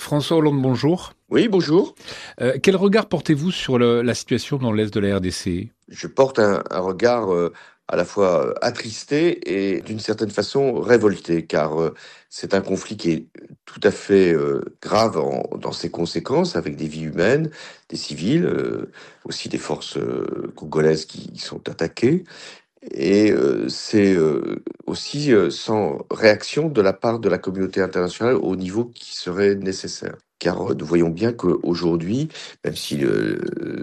François Hollande, bonjour. Oui, bonjour. Quel regard portez-vous sur la situation dans l'Est de la RDC? Je porte un regard à la fois attristé et d'une certaine façon révolté, car c'est un conflit qui est tout à fait grave dans ses conséquences, avec des vies humaines, des civils, aussi des forces congolaises qui sont attaquées. Et c'est aussi sans réaction de la part de la communauté internationale au niveau qui serait nécessaire. Car nous voyons bien qu'aujourd'hui, même si le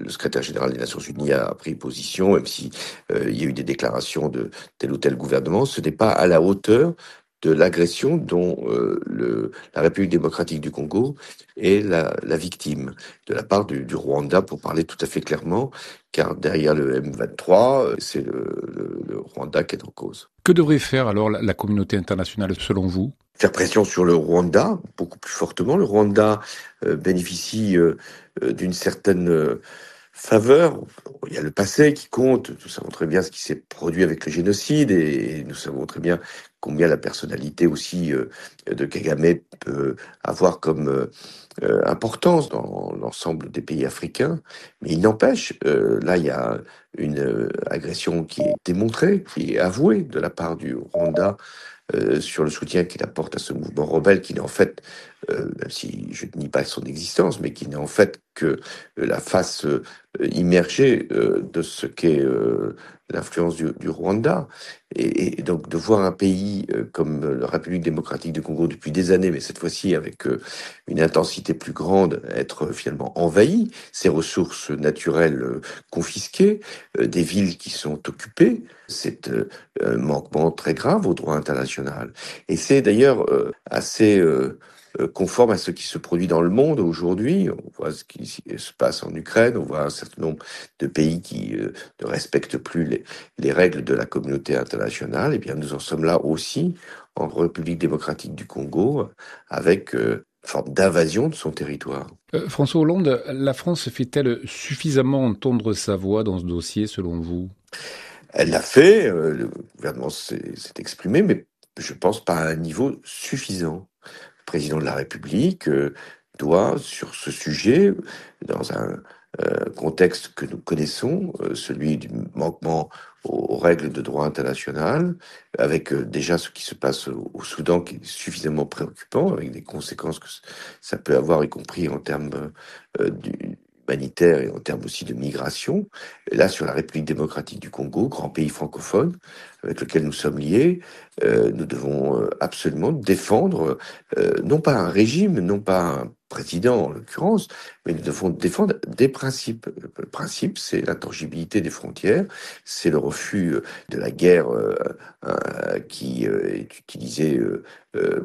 secrétaire général des Nations Unies a pris position, même si il y a eu des déclarations de tel ou tel gouvernement, ce n'est pas à la hauteur de l'agression dont la République démocratique du Congo est la victime, de la part du Rwanda, pour parler tout à fait clairement, car derrière le M23, c'est le Rwanda qui est en cause. Que devrait faire alors la communauté internationale selon vous? Faire pression sur le Rwanda, beaucoup plus fortement. Le Rwanda bénéficie d'une certaine faveur. Il y a le passé qui compte. Nous savons très bien ce qui s'est produit avec le génocide et nous savons très bien combien la personnalité aussi de Kagame peut avoir comme importance dans l'ensemble des pays africains. Mais il n'empêche, là, il y a une agression qui est démontrée, qui est avouée de la part du Rwanda sur le soutien qu'il apporte à ce mouvement rebelle qui n'est en fait, même si je ne nie pas son existence, mais qui n'est en fait que la face immergée de ce qu'est l'influence du Rwanda. Et donc de voir un pays comme la République démocratique du Congo depuis des années, mais cette fois-ci avec une intensité plus grande, être finalement envahi, ses ressources naturelles confisquées, des villes qui sont occupées, c'est un manquement très grave au droit international. Et c'est d'ailleurs assez conforme à ce qui se produit dans le monde aujourd'hui. On voit ce qui se passe en Ukraine, on voit un certain nombre de pays qui ne respectent plus les règles de la communauté internationale. Eh bien, nous en sommes là aussi en République démocratique du Congo, avec une forme d'invasion de son territoire. François Hollande, la France fait-elle suffisamment entendre sa voix dans ce dossier selon vous? Elle l'a fait, le gouvernement s'est exprimé, mais je pense pas à un niveau suffisant. Le président de la République doit, sur ce sujet, dans un contexte que nous connaissons, celui du manquement aux règles de droit international, avec déjà ce qui se passe au Soudan qui est suffisamment préoccupant, avec des conséquences que ça peut avoir, y compris en termes humanitaires et en termes aussi de migration. Et là, sur la République démocratique du Congo, grand pays francophone, avec lequel nous sommes liés, nous devons absolument défendre, non pas un régime, non pas un président en l'occurrence, mais nous devons défendre des principes. Le principe, c'est l'intangibilité des frontières, c'est le refus de la guerre qui est utilisée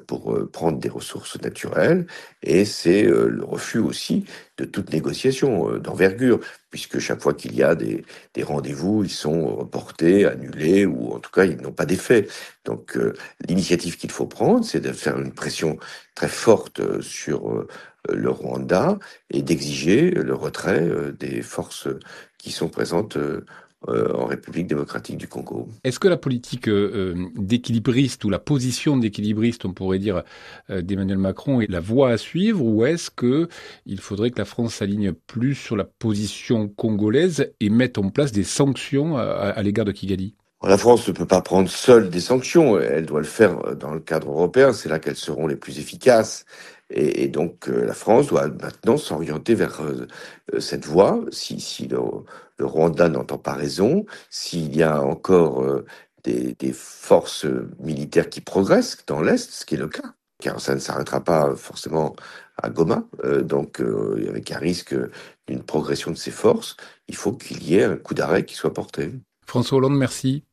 pour prendre des ressources naturelles, et c'est le refus aussi de toute négociation d'envergure, puisque chaque fois qu'il y a des rendez-vous, ils sont reportés, annulés, ou en tout cas, ils n'ont pas d'effet. Donc, l'initiative qu'il faut prendre, c'est de faire une pression très forte sur le Rwanda et d'exiger le retrait des forces qui sont présentes en République démocratique du Congo. Est-ce que la politique d'équilibriste ou la position d'équilibriste, on pourrait dire, d'Emmanuel Macron est la voie à suivre, ou est-ce que il faudrait que la France s'aligne plus sur la position congolaise et mette en place des sanctions à l'égard de Kigali? La France ne peut pas prendre seule des sanctions, elle doit le faire dans le cadre européen, c'est là qu'elles seront les plus efficaces. Et donc la France doit maintenant s'orienter vers cette voie, si le Rwanda n'entend pas raison, s'il y a encore des forces militaires qui progressent dans l'Est, ce qui est le cas, car ça ne s'arrêtera pas forcément à Goma, donc avec un risque d'une progression de ces forces, il faut qu'il y ait un coup d'arrêt qui soit porté. François Hollande, merci.